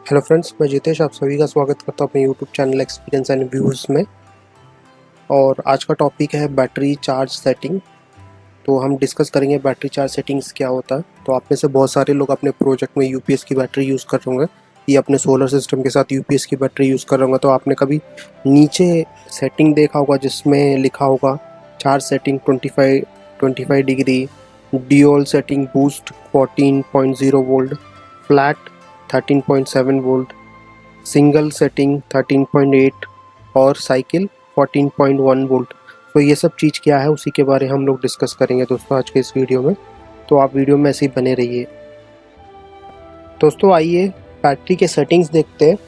Hello friends, मैं जितेश आप सभी का स्वागत करता हूँ अपने YouTube channel experience and views में। और आज का टॉपिक है बैटरी चार्ज सेटिंग। तो हम डिस्कस करेंगे बैटरी चार्ज सेटिंग्स क्या होता है। तो आप में से बहुत सारे लोग अपने प्रोजेक्ट में यूपीएस की बैटरी यूज़ कर रहे होंगे या अपने सोलर सिस्टम के साथ यूपीएस की बैटरी यूज़ कर रहे होंगे। तो आपने कभी नीचे सेटिंग देखा होगा जिसमें लिखा होगा charge setting 25 degree, dual setting boost 14.0 volt, flat 13.7 volt, single setting 13.8 और साइकिल 14.1 वोल्ट। तो ये सब चीज़ क्या है उसी के बारे में हम लोग डिस्कस करेंगे दोस्तों आज के इस वीडियो में। तो आप वीडियो में ऐसे ही बने रहिए। दोस्तों आइए बैटरी के सेटिंग्स देखते हैं।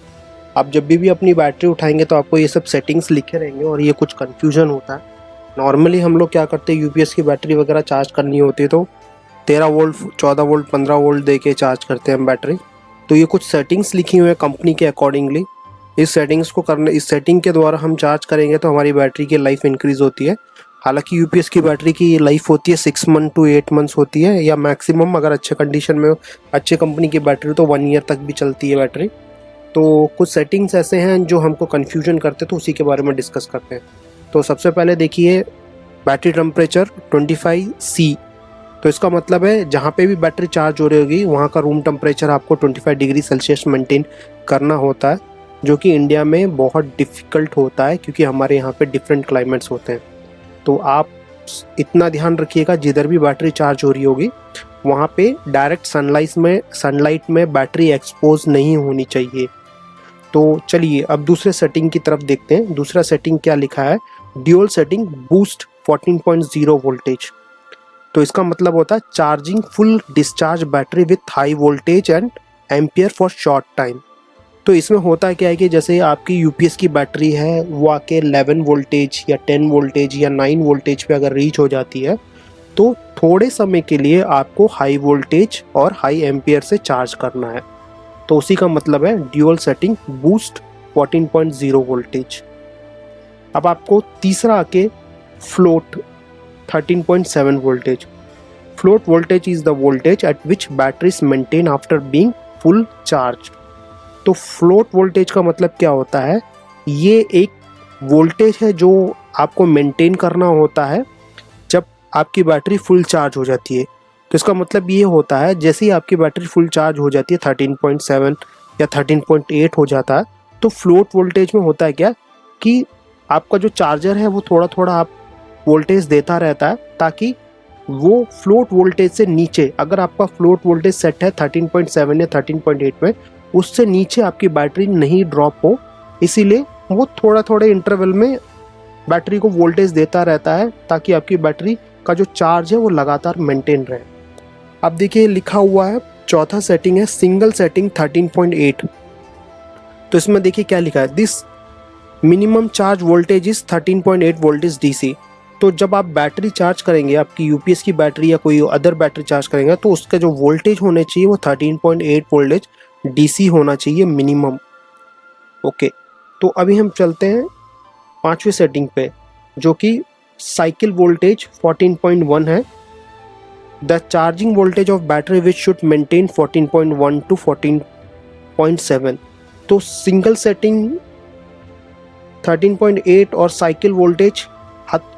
आप जब भी अपनी बैटरी उठाएंगे तो आपको ये सब सेटिंग्स लिखे रहेंगे और ये कुछ कन्फ्यूजन होता है। नॉर्मली हम लोग क्या करते हैं, यूपीएस की बैटरी वगैरह चार्ज करनी होती है तो 13 वोल्ट, 14 वोल्ट, 15 वोल्ट दे के चार्ज करते हैं हम बैटरी। तो ये कुछ सेटिंग्स लिखी हुई है कंपनी के अकॉर्डिंगली। इस सेटिंग के द्वारा हम चार्ज करेंगे तो हमारी बैटरी की लाइफ इंक्रीज़ होती है। हालांकि यूपीएस की बैटरी की लाइफ होती है 6 मंथ टू 8 मंथ्स होती है, या मैक्सिमम अगर अच्छे कंडीशन में अच्छे कंपनी की बैटरी तो 1 ईयर तक भी चलती है बैटरी। तो कुछ सेटिंग्स ऐसे हैं जो हमको कन्फ्यूजन करते हैं, तो उसी के बारे में डिस्कस करते हैं। तो सबसे पहले देखिए बैटरी टेम्परेचर 25C। तो इसका मतलब है जहाँ पे भी बैटरी चार्ज हो रही होगी वहाँ का रूम टेम्परेचर आपको 25 डिग्री सेल्सियस मेंटेन करना होता है, जो कि इंडिया में बहुत डिफ़िकल्ट होता है क्योंकि हमारे यहाँ पे डिफरेंट क्लाइमेट्स होते हैं। तो आप इतना ध्यान रखिएगा जिधर भी बैटरी चार्ज हो रही होगी वहाँ पे डायरेक्ट सनलाइट में बैटरी एक्सपोज नहीं होनी चाहिए। तो चलिए अब दूसरे सेटिंग की तरफ देखते हैं। दूसरा सेटिंग क्या लिखा है, ड्यूअल सेटिंग बूस्ट 14.0 वोल्टेज। तो इसका मतलब होता है charging full discharge battery with high voltage and ampere for short time. तो इसमें होता है क्या है कि जैसे आपकी यूपीएस की बैटरी है वो आके 11 वोल्टेज या 10 वोल्टेज या 9 वोल्टेज पे अगर रीच हो जाती है तो थोड़े समय के लिए आपको हाई वोल्टेज और हाई एम्पियर से चार्ज करना है। तो उसी का मतलब है ड्यूअल सेटिंग बूस्ट 14.0 वोल्टेज। अब आपको तीसरा आके float 13.7 voltage. Float voltage is the voltage at which battery is maintained after being full charged. तो फ्लोट वोल्टेज का मतलब क्या होता है, ये एक वोल्टेज है जो आपको मेंटेन करना होता है जब आपकी बैटरी फुल चार्ज हो जाती है। तो इसका मतलब ये होता है जैसे ही आपकी बैटरी फुल चार्ज हो जाती है 13.7 या 13.8 हो जाता है, तो फ्लोट वोल्टेज में होता है क्या कि आपका जो चार्जर है वो थोड़ा थोड़ा आप वोल्टेज देता रहता है ताकि वो फ्लोट वोल्टेज से नीचे, अगर आपका फ्लोट वोल्टेज सेट है 13.7 या 13.8 में, उससे नीचे आपकी बैटरी नहीं ड्रॉप हो। इसीलिए वो थोड़ा थोड़े इंटरवल में बैटरी को वोल्टेज देता रहता है ताकि आपकी बैटरी का जो चार्ज है वो लगातार मेंटेन रहे। अब देखिए लिखा हुआ है चौथा सेटिंग है सिंगल सेटिंग 13.8। तो इसमें देखिए क्या लिखा है, this minimum charge voltage is 13.8 voltage DC. तो जब आप बैटरी चार्ज करेंगे, आपकी यूपीएस की बैटरी या कोई अदर बैटरी चार्ज करेंगे, तो उसका जो वोल्टेज होने चाहिए वो 13.8 वोल्टेज डीसी होना चाहिए मिनिमम। ओके, तो अभी हम चलते हैं पांचवी सेटिंग पे जो कि साइकिल वोल्टेज 14.1 है। The charging voltage of battery which should maintain 14.1 to 14.7। तो सिंगल सेटिंग 13.8 और साइकिल वोल्टेज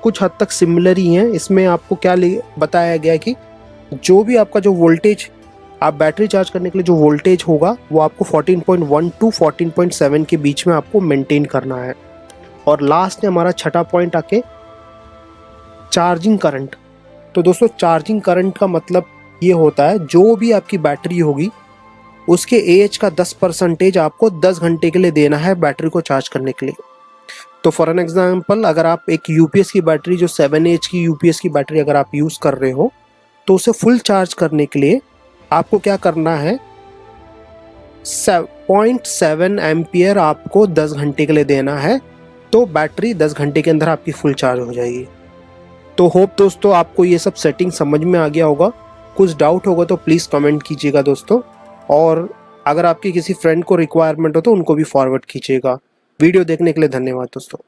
कुछ हद तक सिमिलर ही हैं। इसमें आपको क्या बताया गया है कि जो भी आपका जो वोल्टेज, आप बैटरी चार्ज करने के लिए जो वोल्टेज होगा वो आपको 14.1 टू 14.7 के बीच में आपको मेंटेन करना है। और लास्ट है हमारा छठा पॉइंट आके चार्जिंग करंट। तो दोस्तों चार्जिंग करंट का मतलब ये होता है जो भी आपकी बैटरी होगी उसके एएच का 10% आपको 10 घंटे के लिए देना है बैटरी को चार्ज करने के लिए। तो फॉर एन एग्जाम्पल, अगर आप एक यूपीएस की बैटरी जो 7H की यूपीएस की बैटरी अगर आप यूज़ कर रहे हो तो उसे फुल चार्ज करने के लिए आपको क्या करना है, 0.7 एम्पियर आपको 10 घंटे के लिए देना है। तो बैटरी 10 घंटे के अंदर आपकी फुल चार्ज हो जाएगी। तो होप दोस्तों आपको ये सब सेटिंग समझ में आ गया होगा। कुछ डाउट होगा तो प्लीज़ कमेंट कीजिएगा दोस्तों, और अगर आपकी किसी फ्रेंड को रिक्वायरमेंट हो तो उनको भी फॉरवर्ड कीजिएगा। वीडियो देखने के लिए धन्यवाद दोस्तों।